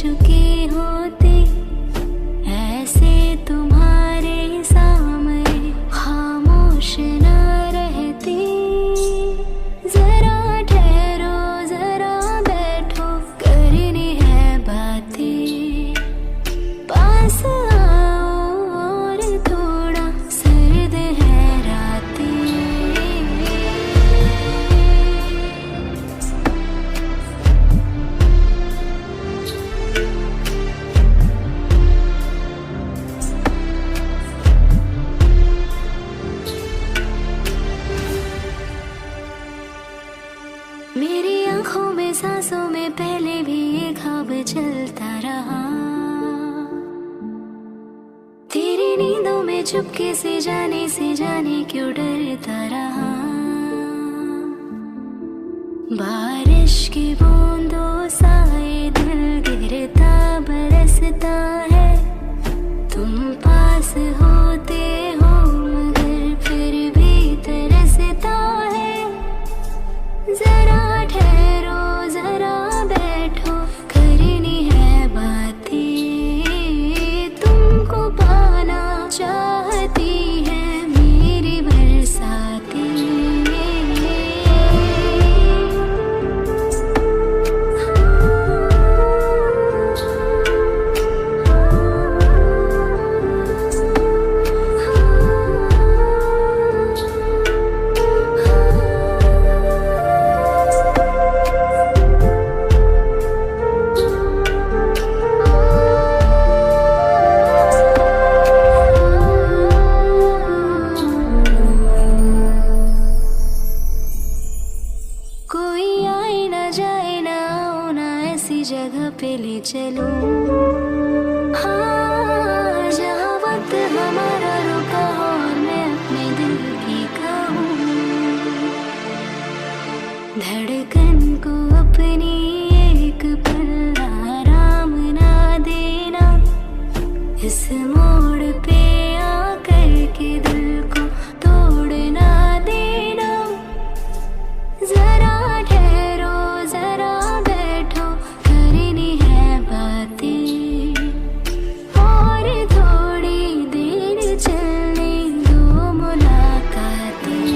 चुकी होती ऐसे तुम्हारे सामने खामोश न रहती। जरा ठहरो जरा बैठो करनी है बातें, पास आओ और थोड़ा सर्द है रातें। मेरी आंखों में सांसों में पहले भी ये ख्वाब चलता रहा, तेरी नींदों में चुपके से जाने क्यों डरता रहा। बारिश की बूंदों सा ये दिल गिरता बरसता है, तुम पास होते हो मगर फिर भी तरसता है। जरा ठहरो जरा बैठो करनी है बातें, तुमको पाना चाहती है मेरी बरसातें। कोई आए ना जाए ना आओ ना ऐसी जगह पे ले चलो, हाँ जहाँ वक्त हमारा रुका हो और मैं अपने दिल की कहूँ। धड़कन को अपनी एक पल आराम ना देना, इस मोड़ पे आकर के दिल को तोड़ ना देना। जरा ठहरो जरा बैठो करनी है बातें, और थोड़ी देर चलने दो मुलाकातें।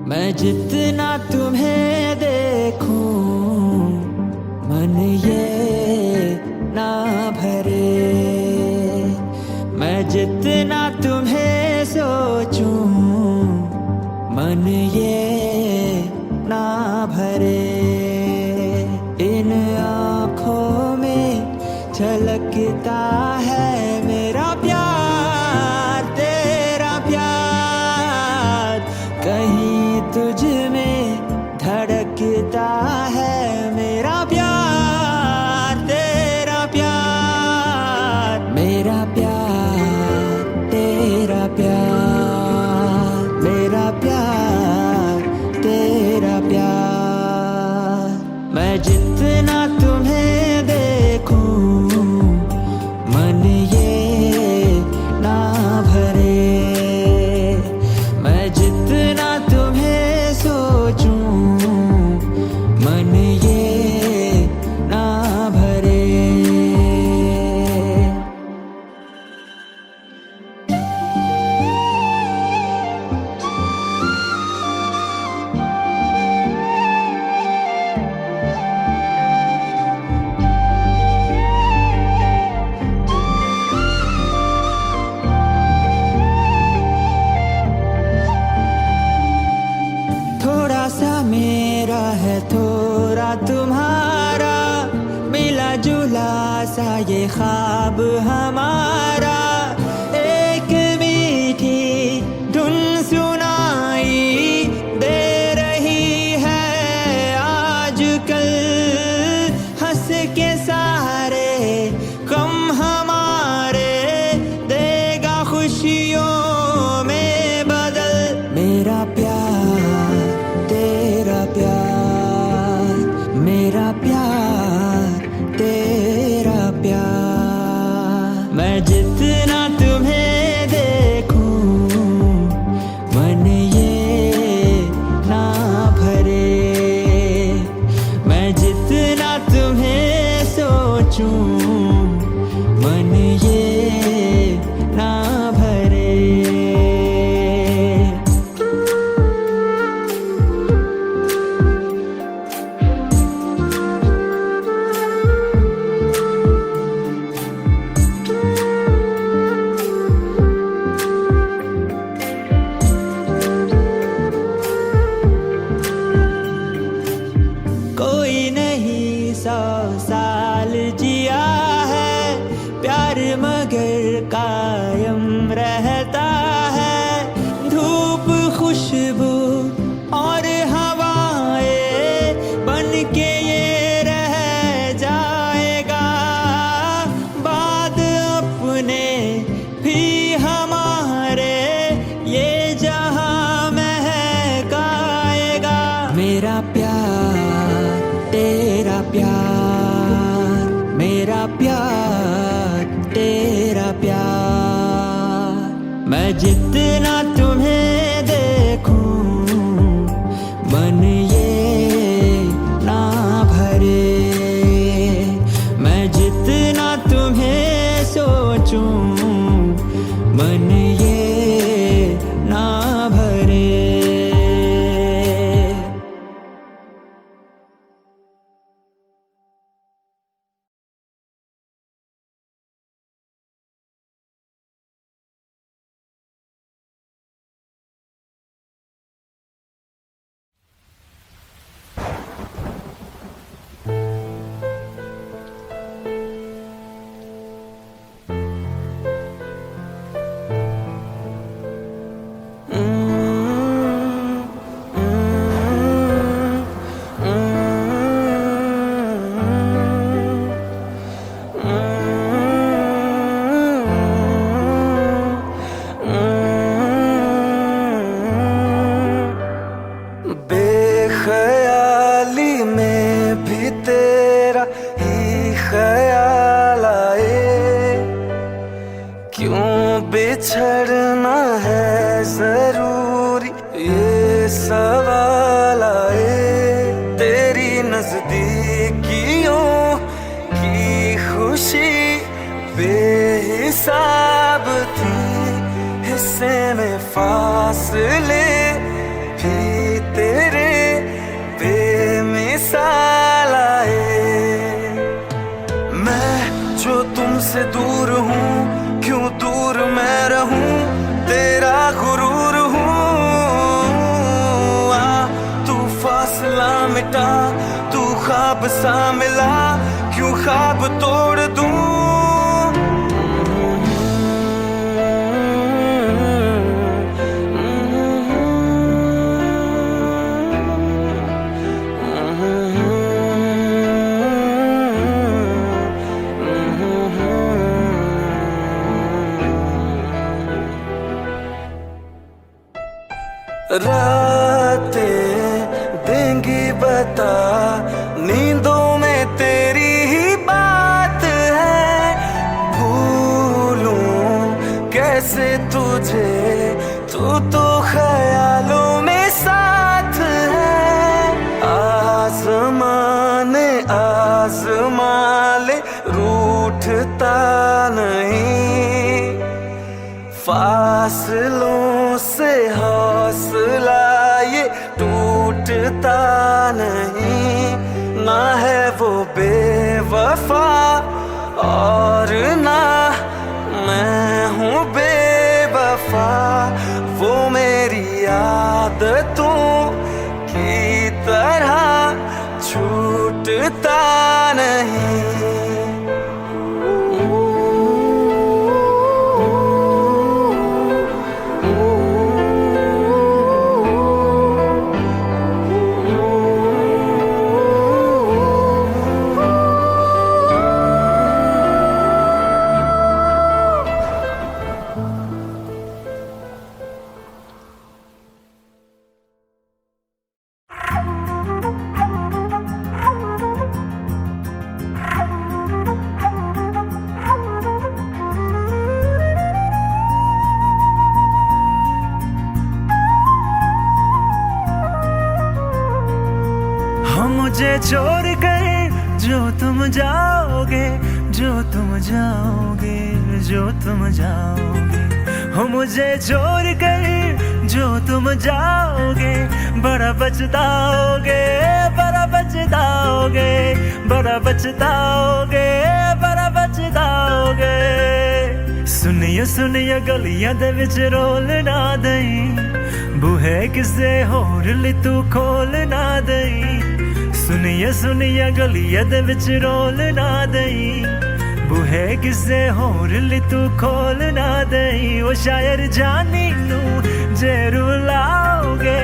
मैं जितना तुम्हें देखूं मन ये ना भरे, मैं जितना तुम्हें सोचूं मन ये ना भरे। इन आँखों में झलकता है मेरा प्यार तेरा प्यार, कहीं तुझ में धड़कता है मेरा प्यार तेरा प्यार। मेरा प्यार तेरा प्यार, मेरा प्यार तेरा प्यार। मैं जितना तुम्हें देखूं मन ये ये ख्वाब हमारा, एक मीठी धुन सुनाई दे रही है आजकल। हंस के सारे गम हमारे देगा खुशियों में बदल। मेरा प्यार तेरा प्यार, मेरा प्यार तेरा प्यार। मैं जितना तुम्हें देखूं मन ये ना भरे, मैं जितना तुम्हें सोचूं मन ये ना भरे। कोई नहीं 100 साल जिया है, प्यार मगर कायम रहता है। धूप खुशबू और हवाएं बन के ये रह जाएगा। बाद अपने भी हमारे ये जहां महकाएगा। मेरा प्यार तेरा प्यार, मेरा प्यार तेरा प्यार। मैं जितना तुम्हें देखूं मन ये ना भरे, मैं जितना तुम्हें सोचूं मन ये ना भरे। बेख्याली में भी तेरा ही ख्याल आए, क्यों बिछड़ना है जरूरी ये सवाल आए। तेरी नजदीकियों की खुशी बेहिसाब थी, हिस्से में फासले भी तेरे बेमिसाल आए। मैं जो तुमसे दूर हूँ, क्यों दूर मैं रहूं, तेरा गुरूर हूँ। आ तू फासला मिटा, तू ख्वाब सा मिला, क्यों ख्वाब तोड़ दूं। रातें देंगी बता, नींदों में तेरी ही बात है। भूलूं कैसे तुझे, तू तो ख्यालों में साथ है। आसमाने आजमा ले, रूठता नहीं, फासलों से हौसला ये टूटता नहीं। ना है वो बेवफा और ना मैं हूँ बेवफा, वो मेरी आदतों की तरह छूटता नहीं। छोड़ कर जो तुम जाओगे, जो तुम जाओगे, जो तुम जाओगे, हो मुझे छोड़ कर जो तुम जाओगे, बड़ा पछताओगे, बड़ा पछताओगे, बड़ा पछताओगे, बड़ा पछताओगे। सुनिए सुनिए गलियां दे विच रोल ना दई, बूहे किसे होर ली तू खोल ना दई। सुनिए सुनिए गलियां दे विच रोल ना दई, बूहे किसे होर ली तू खोल ना दई। ओ शायर जानी नू जे रुलाओगे,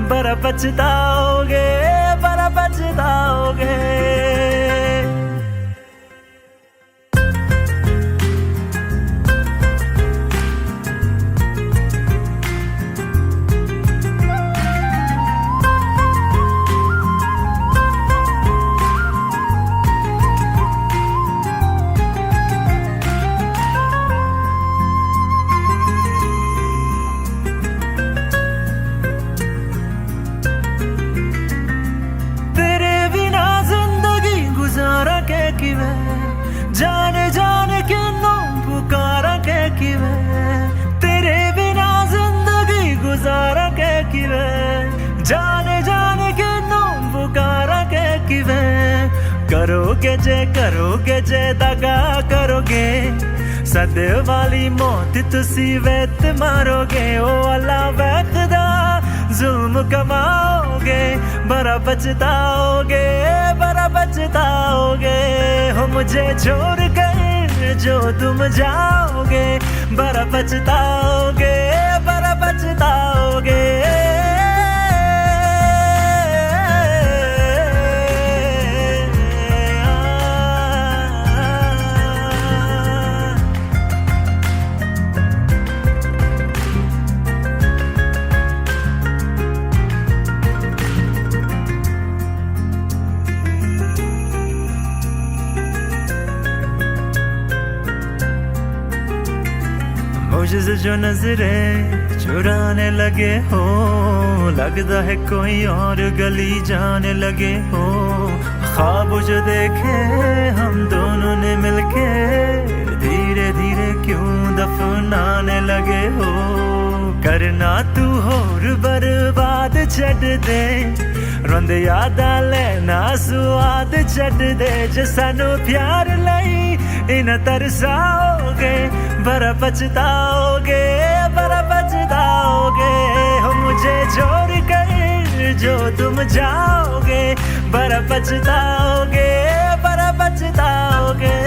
बड़ा पछताओगे, बड़ा पछताओगे। जाने जाने किन्नों पुकारा के किवे, तेरे बिना जिंदगी गुजारा के किवे। जाने जाने किन्नों पुकारा के किवे, करोगे जे दगा करोगे, सदे वाली मौत तुसी वेत मारोगे। ओ अल्लाह वैखदा जुल्म कमाओगे, बड़ा पछताओगे, बड़ा पछताओगे। हो मुझे छोड़ कर जो तुम जाओगे, बड़ा पछताओगे, बड़ा पछताओगे। मुझसे जो नजरे चुराने लगे हो, लगता है कोई और गली जाने लगे हो। ख्वाब जो देखे हम दोनों ने मिलके, धीरे धीरे क्यों दफनाने लगे हो। करना तू होर बर्बाद छड़ दे, रोंदे यादां लेना स्वाद छड़ दे। जे सानू प्यार लई इन तरसाओगे, बड़ा पछताओगे, बड़ा पछताओगे। हो मुझे छोड़ कर जो तुम जाओगे, बड़ा पछताओगे, बड़ा पछताओगे।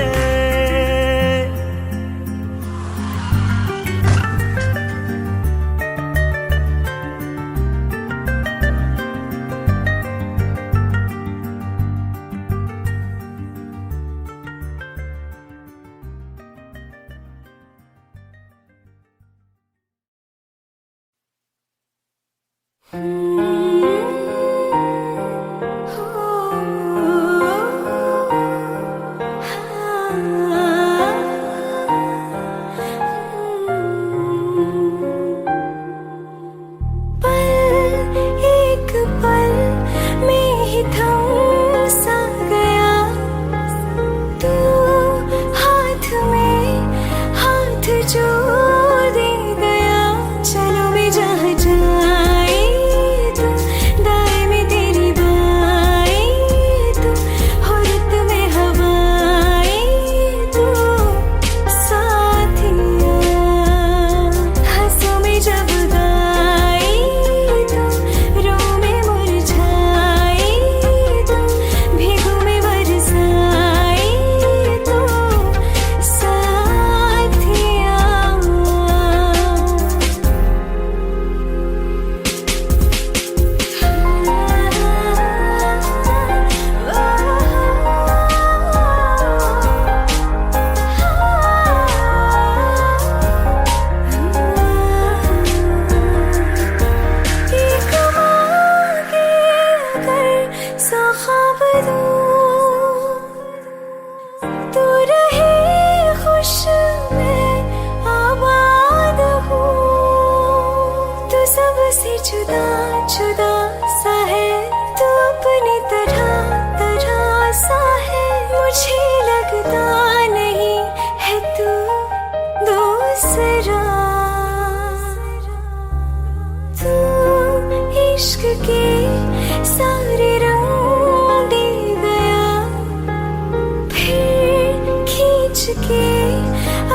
के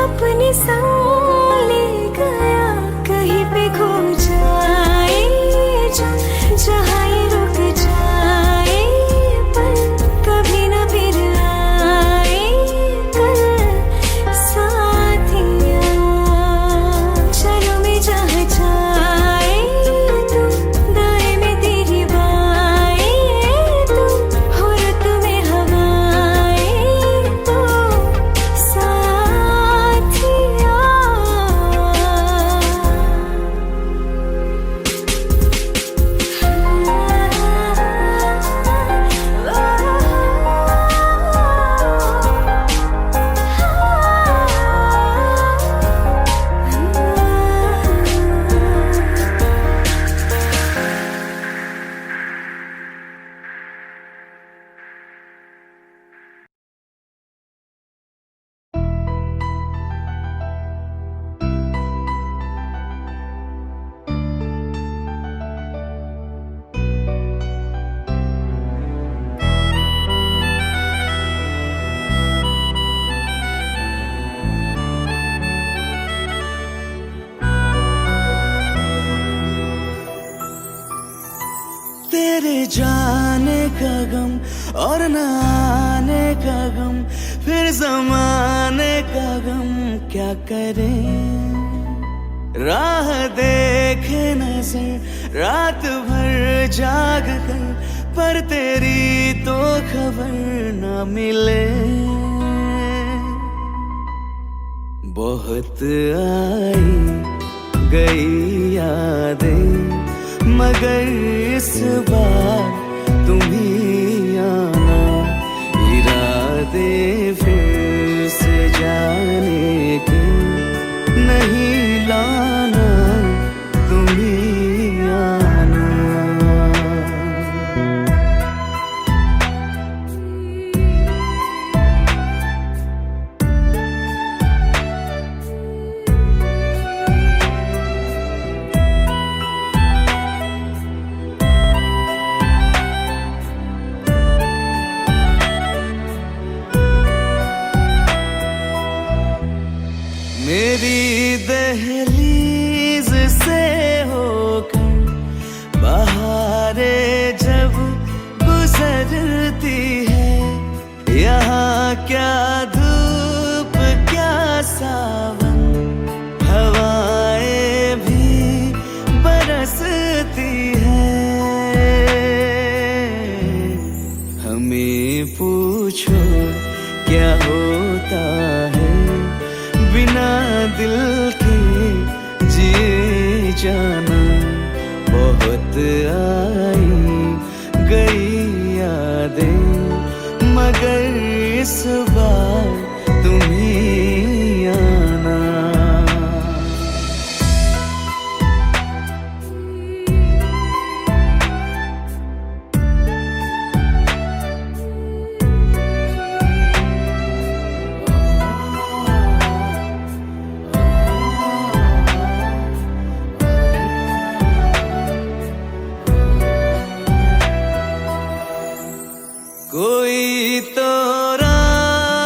अपने संग ले गया, कहीं पे खो जाए जो जहाँ ये रुक जाए, पर कभी न फिर आए कल साथिया। चलो मैं जहाँ जाए तू, दाएं में तेरी बाएं तू, हो रुत में हवाएं तो साथिया। तेरे जाने का गम और न आने का गम, फिर जमाने का गम क्या करें। राह देखे नजर रात भर जाग कर, पर तेरी तो खबर न मिले। बहुत आई गई यादें, मगर इस बार तुम ही आना। इरादे फिर से जाने के नहीं लाना, तुम ही आना। मेरी दहलीज से होकर बहारें जब गुजरती है, यहाँ क्या धूप क्या सावन, हवाएं भी बरसती है। हमें पूछो क्या होता है बिना दिल के जिए जाना। बहुत आई गई यादें, मगर इस बार तुम ही आना। कोई तो राह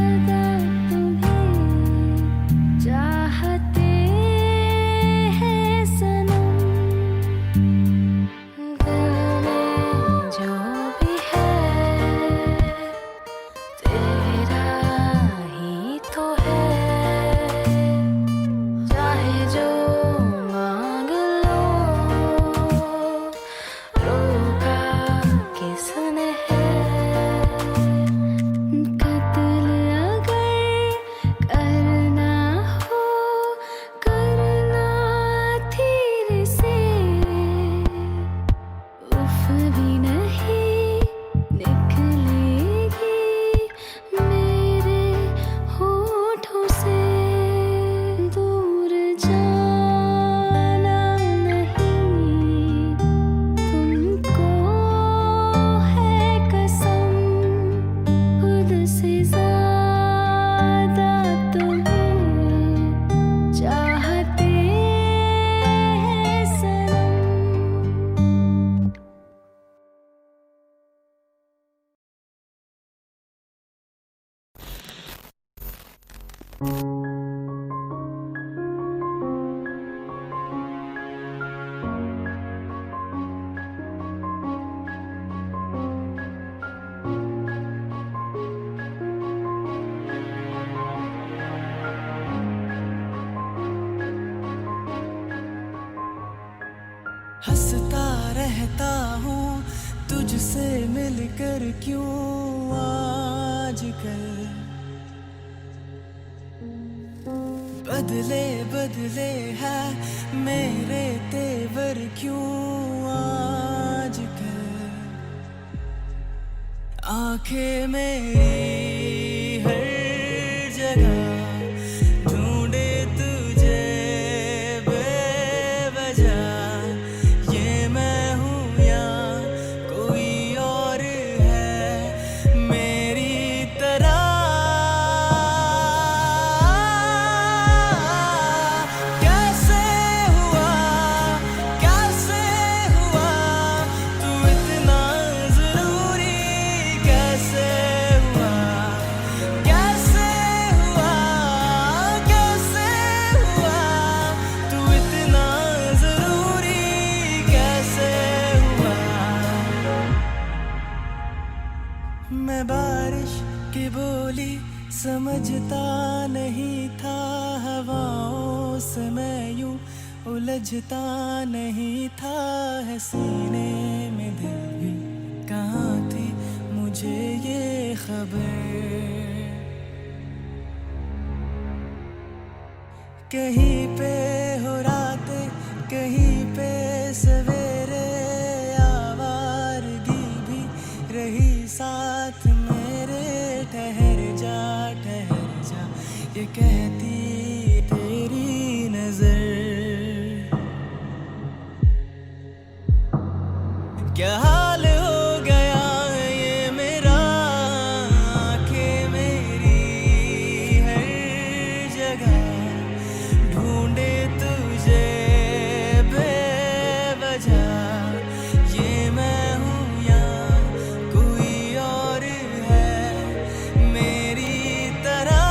सदा तुम्हें चाहते हैं सनम। दिल में जो भी है तेरा ही तो है। चाहे जो मांग लो रोका किसने है। कत्ल अगर करना हो करना धीरे से। उफ भी नहीं निकलेगी मेरे होठों से। दूर जाना नहीं तुमको है कसम। खुद से ज्यादा तुम्हें चाहते हैं सनम। हंसता रहता हूँ तुझसे मिलकर क्यों आजकल। बदले बदले है मेरे तेवर क्यों आजकल। आंखें मेरी हर जगह ढूंढे तुझे बेवजह। ये मैं हूँ या कोई और है मेरी तरह। कैसे हुआ तू इतना जरूरी। कैसे हुआ तू इतना जरूरी। कैसे हुआ। मैं बारिश की बोली समझता नहीं था। हवाओं से मैं यूं उलझता नहीं था। है सीने में दिल भी कहाँ थी मुझे ये खबर। कहीं पे हो रातें कहीं पे सवेरे। आवारगी भी रही साथ मेरे। ठहर जा ये कहती तेरी नजर। क्या हाल हो गया ये मेरा। आंखें मेरी हर जगह ढूंढे तुझे बेवजह। ये मैं हूँ या कोई और है मेरी तरह।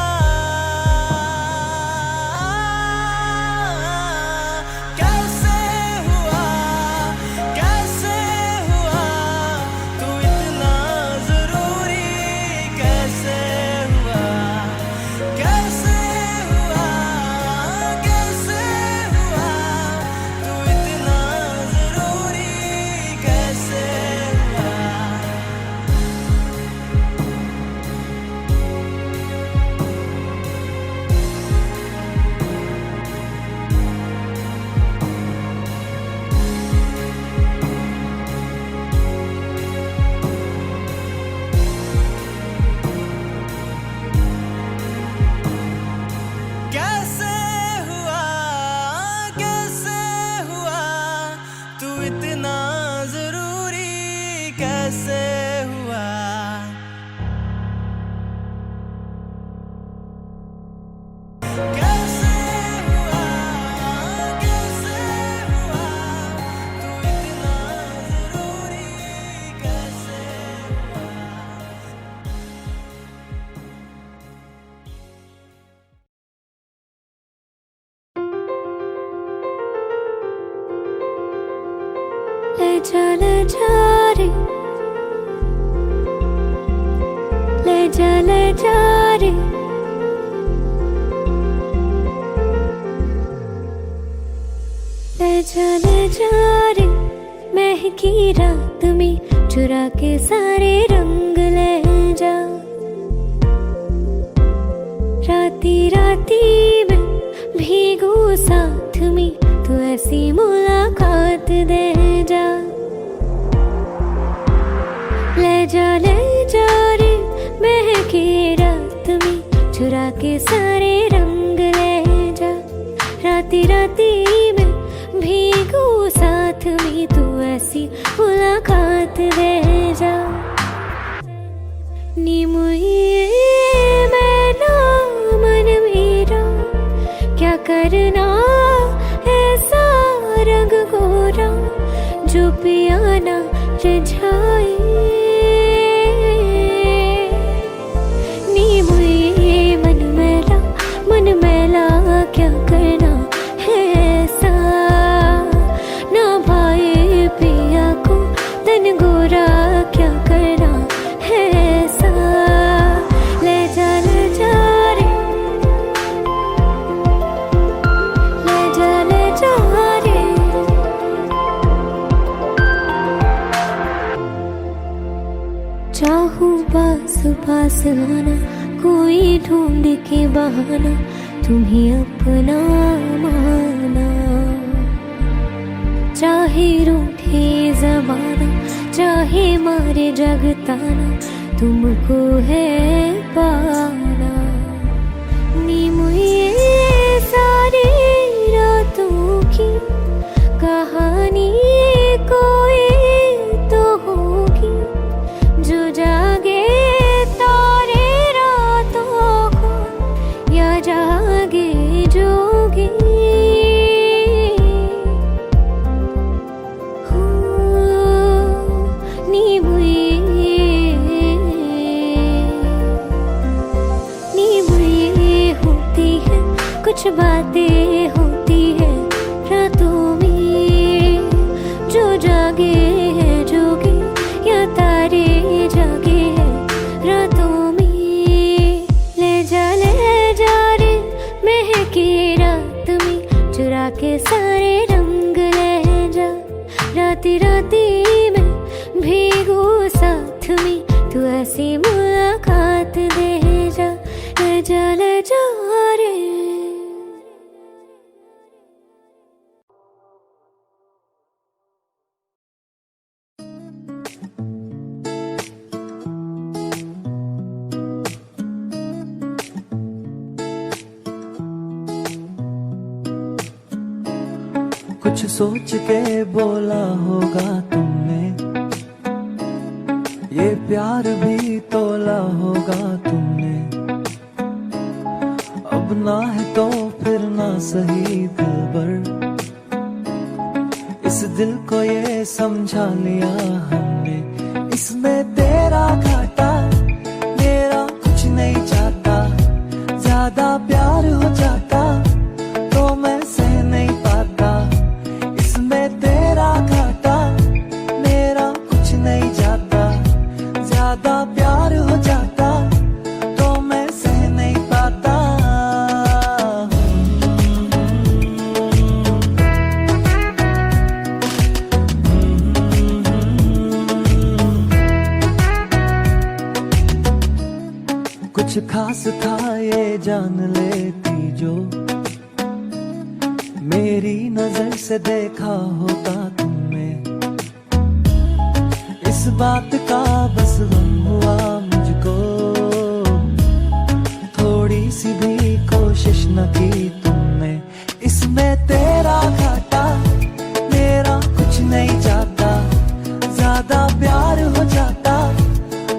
जा ले जा रे, ले जा रे, ले जा रे, महकी रात में चुरा के सारे रंग ले जा। राती राती में भीगू साथ में, तू ऐसी मुलाकात दे जा। ले जा रे, महकी रात में चुरा के सारे रंग ले जा। राती राती में भीगू साथ में, तू ऐसी मुलाकात दे जा। नी मुझे मैना मन मेरा, क्या करना ऐसा रंग गोरा, जो पियाना रिझाए। नी मुझे मन मैला क्या करना है ऐसा, ना भाई पिया को तन गोरा क्या करना है ऐसा। ले जा रे, ले जा रे। चाहूं पास पास आना, कोई ढूंढ के बहाना, तुम्हें अपना माना। चाहे रूठे जमाना, चाहे मारे जगताना, तुमको है पाना। नी मुझे सारी रातों की कहानी कोई तो होगी, जो जागे तारे रातों को, या जागे जोगी। कुछ बातें होती है रातों में, जो जागे है जोगी, या तारे जागे है रातों में। ले जा रे, महकी रात में चुरा के सारे रंग ले जा। राती राती में भीगू साथ में, तू ऐसी मुलाकात दे जा। ले जा रे। कुछ सोच के बोला होगा तुमने, ये प्यार भी तोला होगा तुमने। अब ना है तो फिर ना सही दिलबर, इस दिल को ये समझा लिया हमने। इसमें तेरा घाटा मेरा कुछ नहीं जाता, ज्यादा प्यार हो जाता तो मैं सह नहीं पाता। इसमें तेरा घाटा मेरा कुछ नहीं जाता, ज्यादा प्यार हो जाता तो मैं सह नहीं पाता। कुछ खास था ये जान लेती जो, मेरी नजर से देखा होता तुमने। इस बात का बस गम हुआ मुझको, थोड़ी सी भी कोशिश न की तुमने। इसमें तेरा घाटा मेरा कुछ नहीं जाता, ज्यादा प्यार हो जाता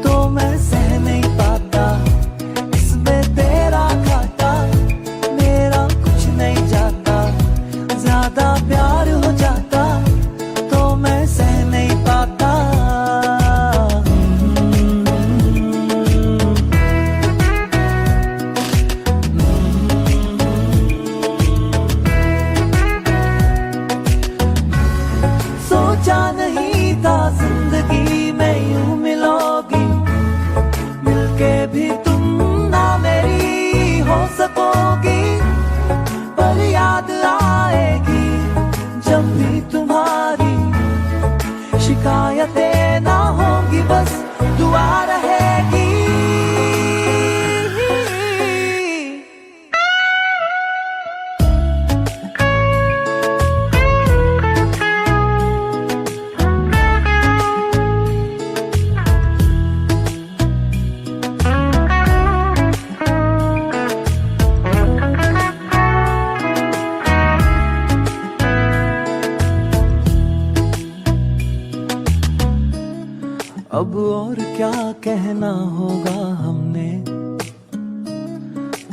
तो मैं सह नहीं पाता। इसमें तेरा घाटा मेरा कुछ नहीं जाता, ज्यादा प्यार हो जाता तो मैं सह नहीं पाता।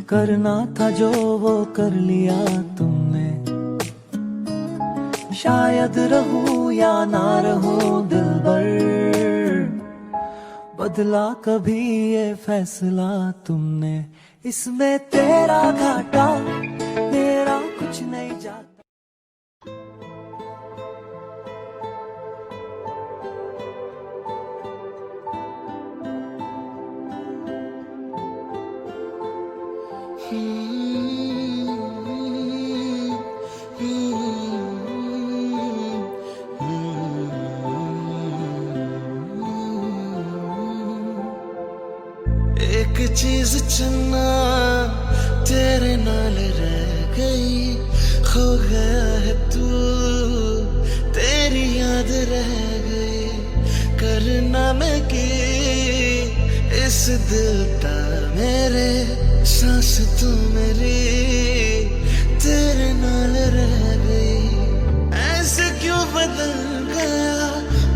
करना था जो वो कर लिया तुमने। शायद रहूं या ना रहूं दिलबर, बदला कभी ये फैसला तुमने। इसमें तेरा घाटा मेरा कुछ नहीं जाता। एक चीज चुनना तेरे नाल रह गई, खो गया है तू तेरी याद रह गई। करना मैं की इस दिल दा मेरे सांस तू मेरी तेरे नाल रह गई। ऐसे क्यों बदल गया,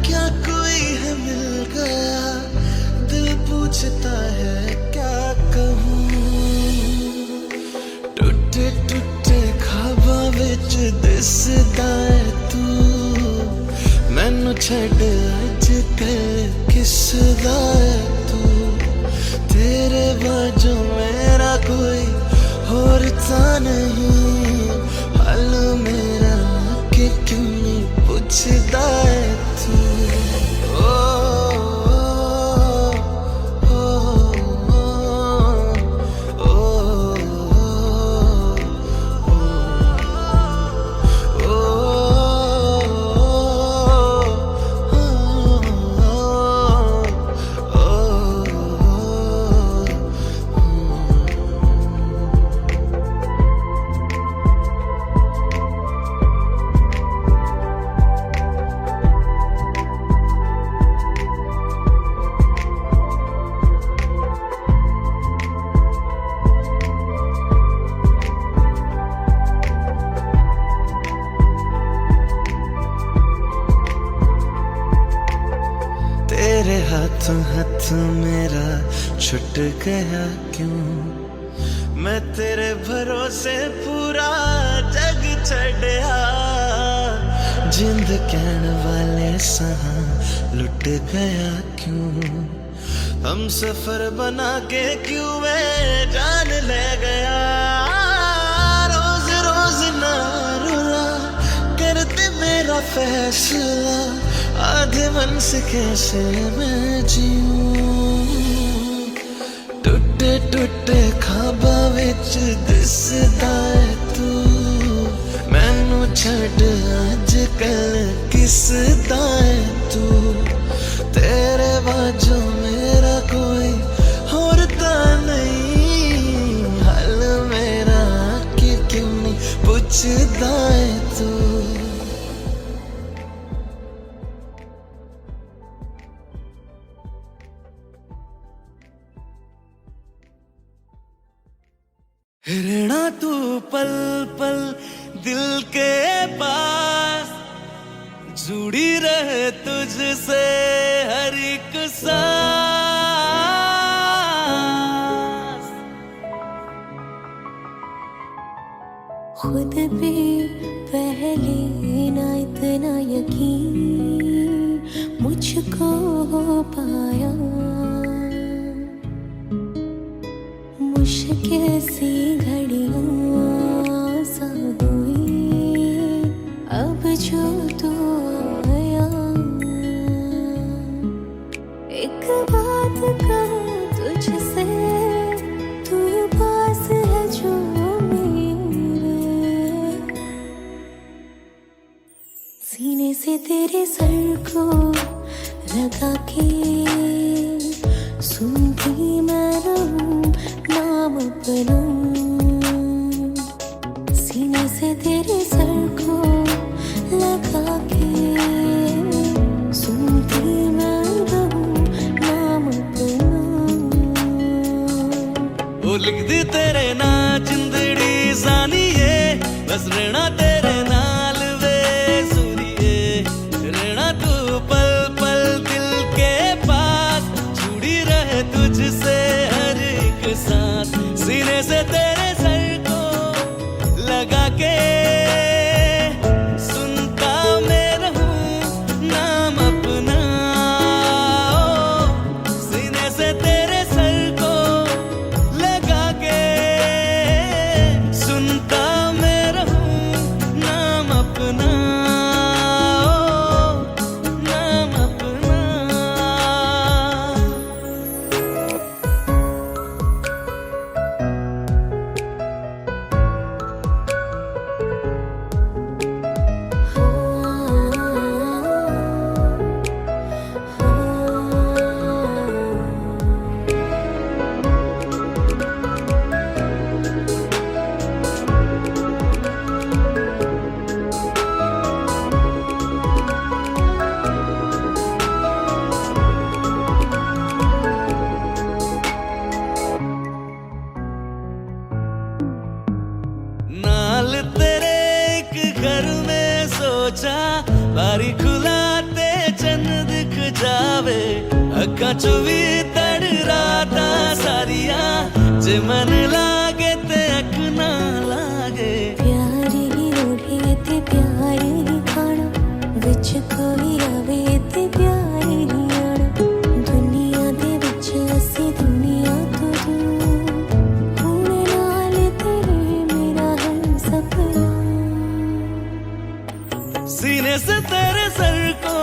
क्या कोई है मिल गया, दिल पूछता है क्या कहूँ। टूटे टूटे ख्वाबां विच दिसदा है तू, मैनू छड्ड अजकल किसदा है तू। तेरे बाजू मेरा कोई होर ता नहीं, हाल मेरा कि क्यों नहीं पुछदा है तू। तेरे हाथों हाथ मेरा छुट गया क्यों, मैं तेरे भरोसे पूरा जग छड़या। जिंद कहण वाले सहा लुट गया क्यों, हम सफर बना के क्यों वे जान ले गया। रोज रोज ना रुला करते मेरा फैसला, आधे मन से कैसे मैं जीऊं। टूटे टूटे ख्वाबां विच दिसदा है तू, मैनू छड्ड अजकल किसदा है तू। तेरे बाजू मेरा कोई होर ता नहीं, हाल मेरा कि क्यों नहीं पुछदा है तू। रहना तू पल पल दिल के पास, जुड़ी रहे तुझसे हर एक सांस। खुद पे पहले ना इतना यकीन मुझको हो पाया, मुश्किल सी घड़ियां सा हुई अब जो तू आया। एक बात कहूँ तुझसे, तू पास है जो मेरे, सीने से तेरे सर को लगा के सुनती मैं रहूं नाम अपना। सीने से तेरे सर को लगा के सुनती मैं रहूं नाम अपना। ओ लिख दी तेरे ना जिंदड़ी जानिए, बस रहना तेरे नाल वे सूरिए। रहना तू पल पल दिल के पास, जुड़ी रहे तुझसे हर एक सांस। सीने से घर में सोचा बारी खुलाते चन्न दिख जावे अखा चुवी तड़ राता सारिया जे मन लागे ते अख ना लागे प्यार ही ओढ़े ते प्यार ही खाना विच कोई आवे ते प्यार ही आना दुनिया दे विच असी दुनिया तो दूर हुण नाल तेरे मेरा है सपना सीने से तेरे सर को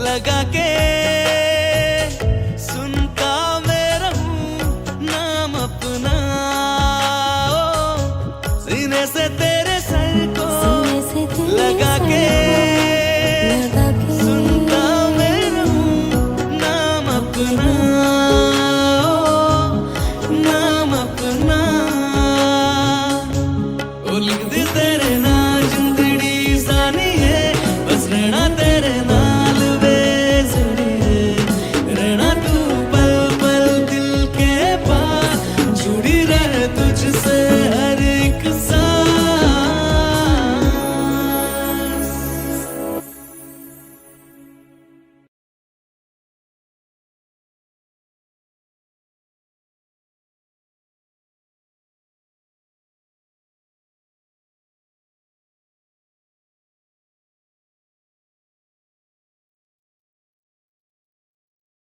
लगा के सुनता मैं रहूं नाम अपना सीने से तेरे सर को सीने से तेरे लगा सर के लगा के सुनता मैं रहूं नाम अपना नाम अपना ओ लिख दी तेरे नाल जिंदड़ी सानी है बस रहना तेरे नाल बेसुरी रहना तू पल पल दिल के पास जुड़ी रहे तुझसे हर एक सांस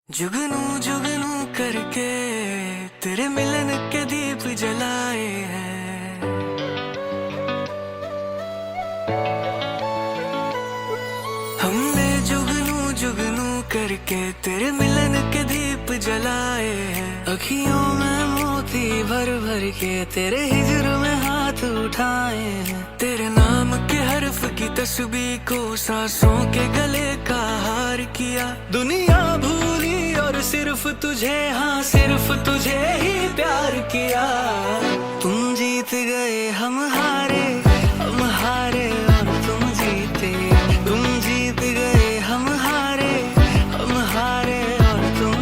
जुगनू जुगनू करके तेरे मिलन के दीप जलाए हैं हमने जुगनू जुगनू करके तेरे मिलन के दीप जलाए हैं अखियों में मोती भर भर के तेरे हिजर में हाथ उठाए हैं तेरे नाम के हर्फ की तस्बीह को सांसों के गले का हार किया दुनिया भूली और सिर्फ तुझे हाँ सिर्फ तुझे ही प्यार किया तुम जीत गए हम हारे और तुम जीते तुम जीत गए हम हारे और तुम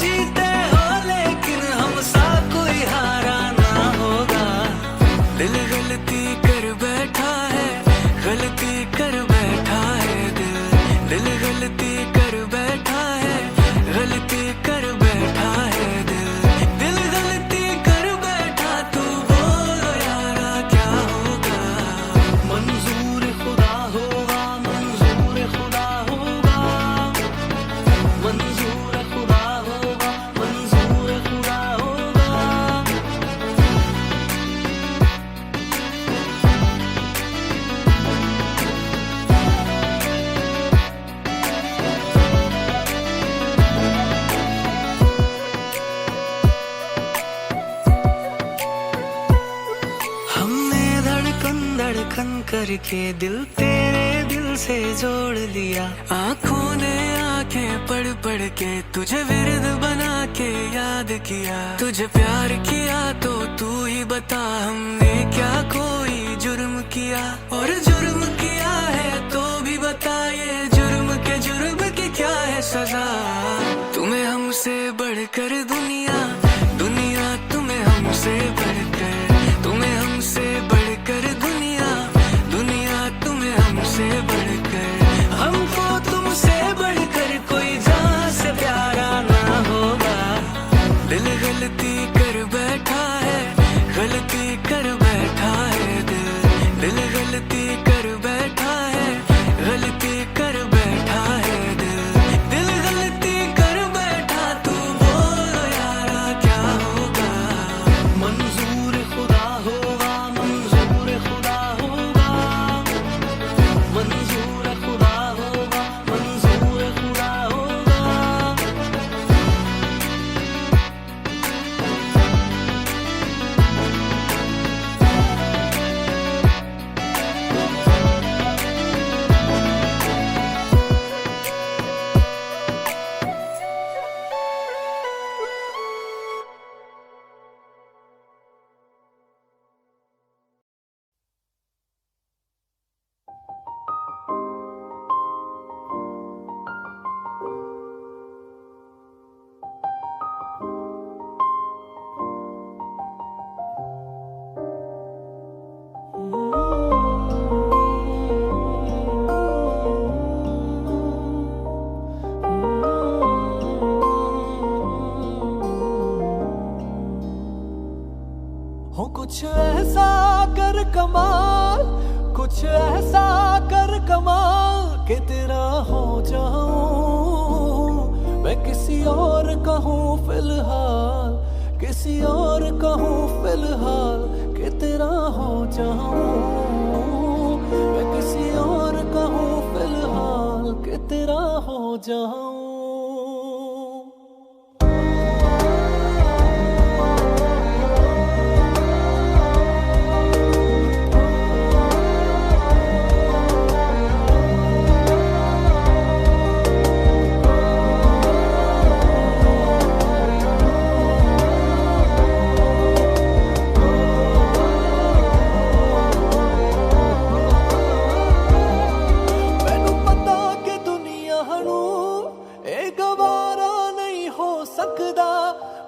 जीते हो लेकिन हम सा कोई हारा ना होगा दिल गलती कर बैठा है गलती कर बैठा है दिल गलती कर बैठा है गलती कर बैठा है दिल गलती कर बैठा तू बोलो यारा क्या होगा मंजूर खुदा होगा मंजूर खुदा होगा मंजूर खुदा होगा मंजूर खुदा होगा हमने धड़कन धड़कन करके दिल तेरे दिल से जोड़ लिया आंखों ने आंखें पढ़ पढ़ के तुझे विरद बना के याद किया तुझे प्यार किया तो तू ही बता हमने क्या कोई जुर्म किया और जुर्म किया है तो भी बता ये जुर्म की क्या है सजा तुम्हें हमसे बढ़कर दुनिया तुम्हें हमसे बढ़कर तुम्हें हमसे बढ़कर दुनिया तुम्हें हमसे बढ़कर हमको तुमसे बढ़कर कोई जान से प्यारा ना होगा दिल गलती कर बैठा है गलती कर बैठा है दिल गलती कर बैठा है गलती कर बैठा है दिल गलती कर बैठा तू बोलो यारा क्या होगा मंजूर खुदा होगा मंजूर खुदा होगा मंजूर खुदा होगा मंजूर खुदा होगा हो कुछ ऐसा कर कमाल, कुछ ऐसा कर कमाल कि तेरा हो जाऊं मैं किसी और का हूँ फिलहाल, किसी और का हूँ फिलहाल कि तेरा हो जाऊं मैं किसी और का हूँ फिलहाल कि तेरा हो जाऊं।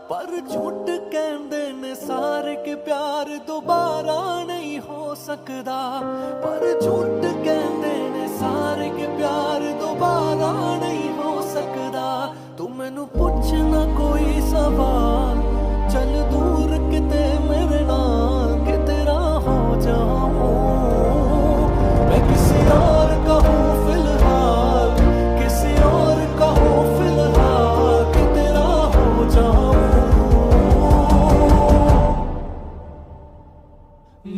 पर झूठ कहंदे ने सारे के प्यार दोबारा नहीं हो सकदा, पर झूठ कहंदे ने सारे के प्यार दोबारा नहीं हो सकदा। तू मैनू पुछना कोई सवाल, चल दूर किते मेरे नाल कि तेरा हो जाऊं मैं किसी और का हूँ फिलहाल, किसी और का हूँ फिलहाल कि तेरा हो जाऊं।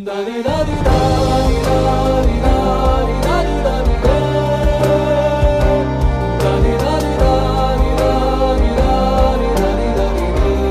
दारी दारी दारी दारी दारी दारी दारी दारी दारी दारी दारी दारी दारी दारी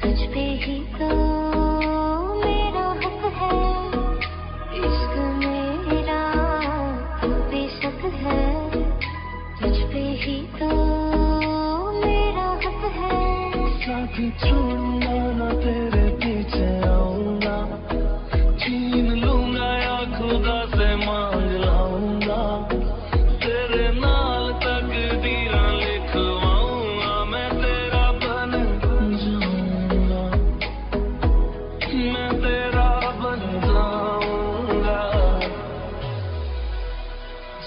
तुझ पे ही तो मेरा हक है, इश्क मेरा तू बेशक है, तुझ पे ही तो मेरा हक है। साथ छोड़ूंगा ना तेरे पीछे आऊंगा, छीन लूंगा या खुदा से मांग लाऊंगा, तेरे नाल तकदीरां लिखवाऊंगा, मैं तेरा बन जाऊंगा, मैं तेरा बन जाऊंगा।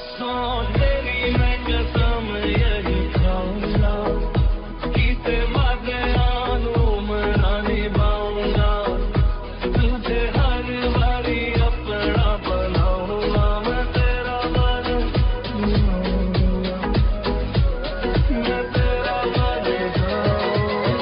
सौ तेरी मैं कसम यही खाऊंगा, कीते वादे मना निभाऊंगा, तुझे हर बारी अपना बनाऊंगा, मैं तेरा बन जाऊंगा, मैं तेरा बन जाऊंगा।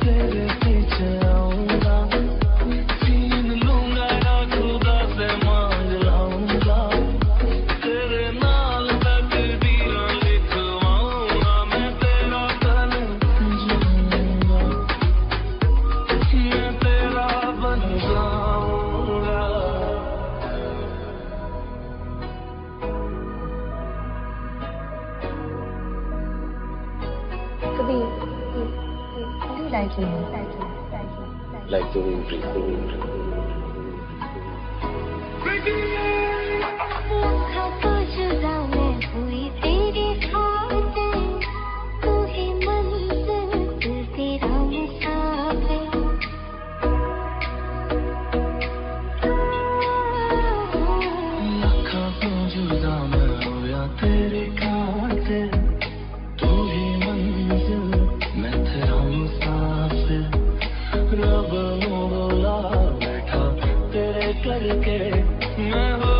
तेरे पीछे आऊंगा, छीन लूंगा या खुदा से मांग लाऊंगा, तेरे नाल तकदीरां लिखवाऊंगा, मैं तेरा बन जाऊंगा, मैं तेरा बन जाऊंगा। कभी like like the wind breathe. लम्हा तो जुदा मैं हुई तेरी खातिर, तू ही मंजिल दिल तेरा मुसाफिर। लखा तो जुदा मैं होया तेरे खातिर, तू ही मंजिल मैं तेरा मुसाफिर, रब नू बुला बैठा तेरे करके मैं हो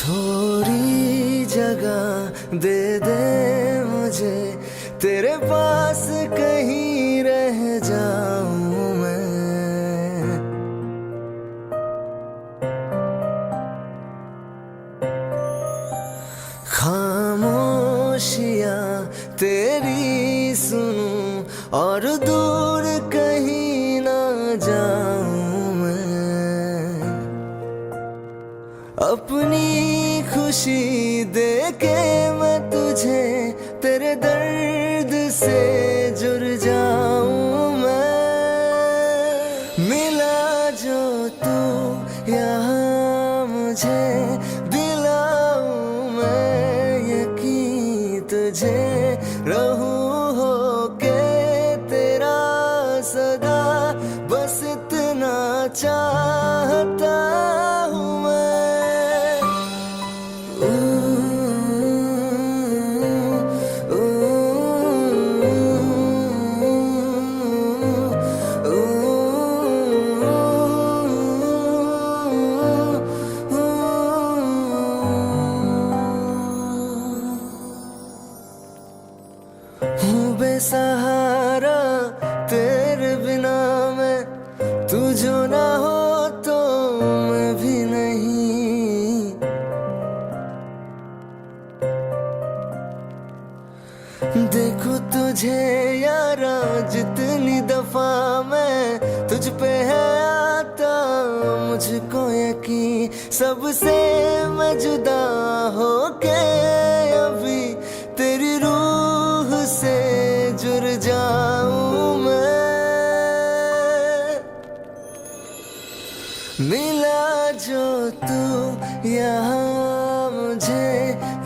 थोड़ी जगह दे दे मुझे, तेरे पास कहीं रह जाऊं मैं। खामोशियां तेरी सुनूं और दूर कहीं ना जाऊं मैं। अपनी खुशी दे के मैं तुझे तेरे दर्द से जुड़ जाऊं मैं। मिला जो तू यहाँ मुझे, दिलाऊं मैं यकीन तुझे। रहूं होके तेरा सदा, बस इतना चाहता हूँ मैं। हूँ बेसहारा तेरे बिना मैं, तू जो ना हो तो मैं भी नहीं। देखो तुझे यारा जितनी दफा मैं तुझ पे है आता, मुझको यकीन सबसे मैं जुदा होके अभी तेरी रूह से जुड़ जाऊं मैं। मिला जो तू यहाँ मुझे,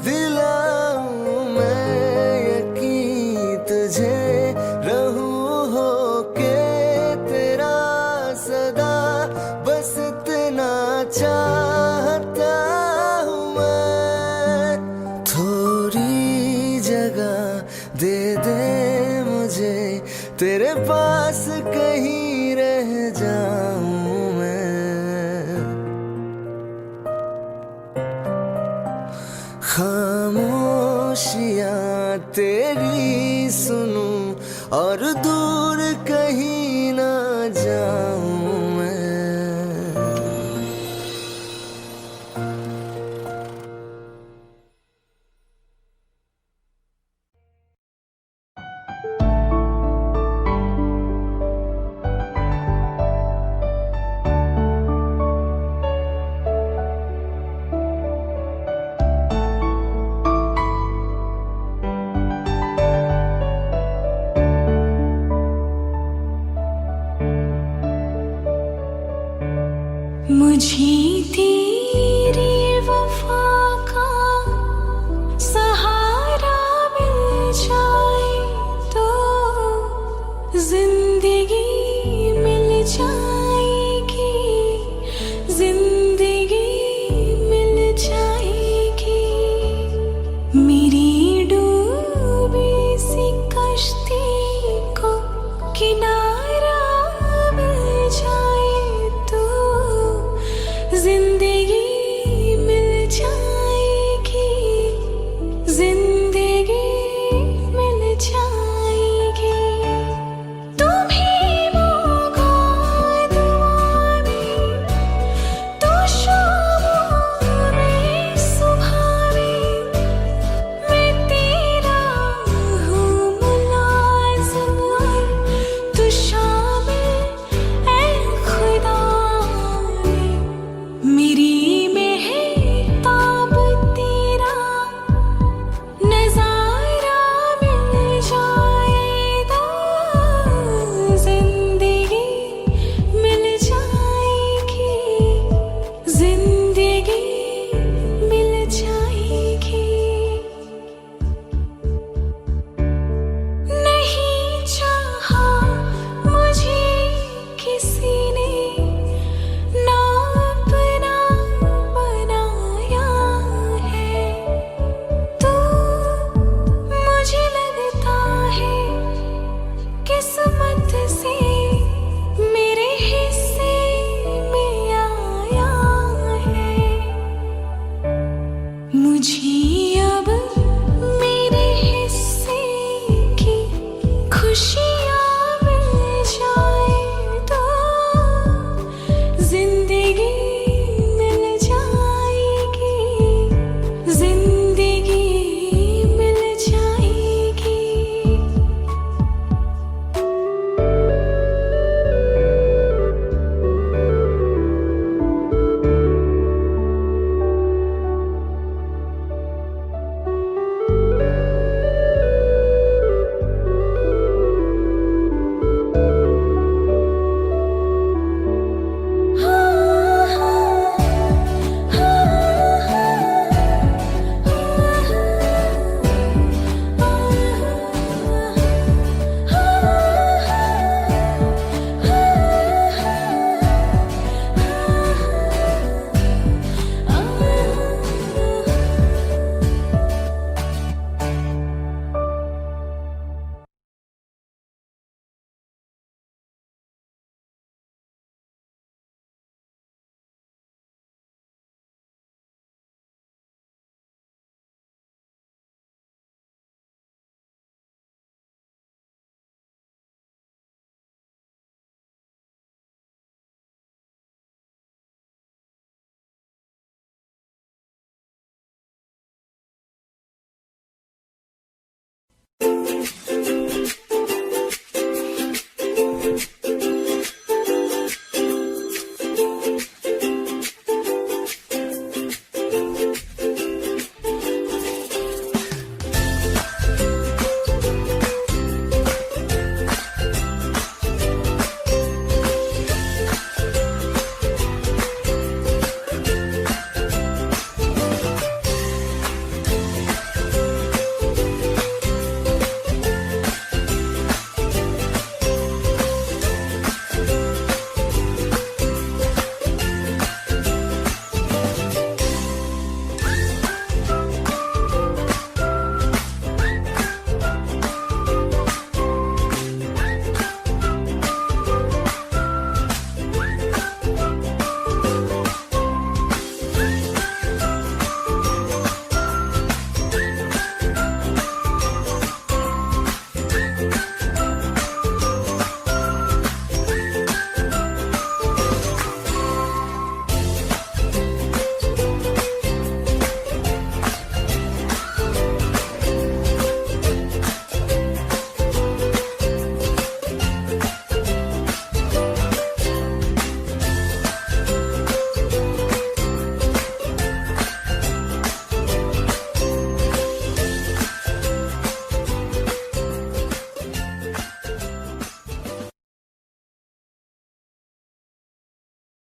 दिलाऊं मैं यकीन तुझे। रहूं होके तेरा सदा, बस इतना चाहता हूँ मैं। थोड़ी जगह दे दे मुझे, तेरे पास कहीं रह जाऊं मैं। खामोशियां तेरी सुनूं और दूर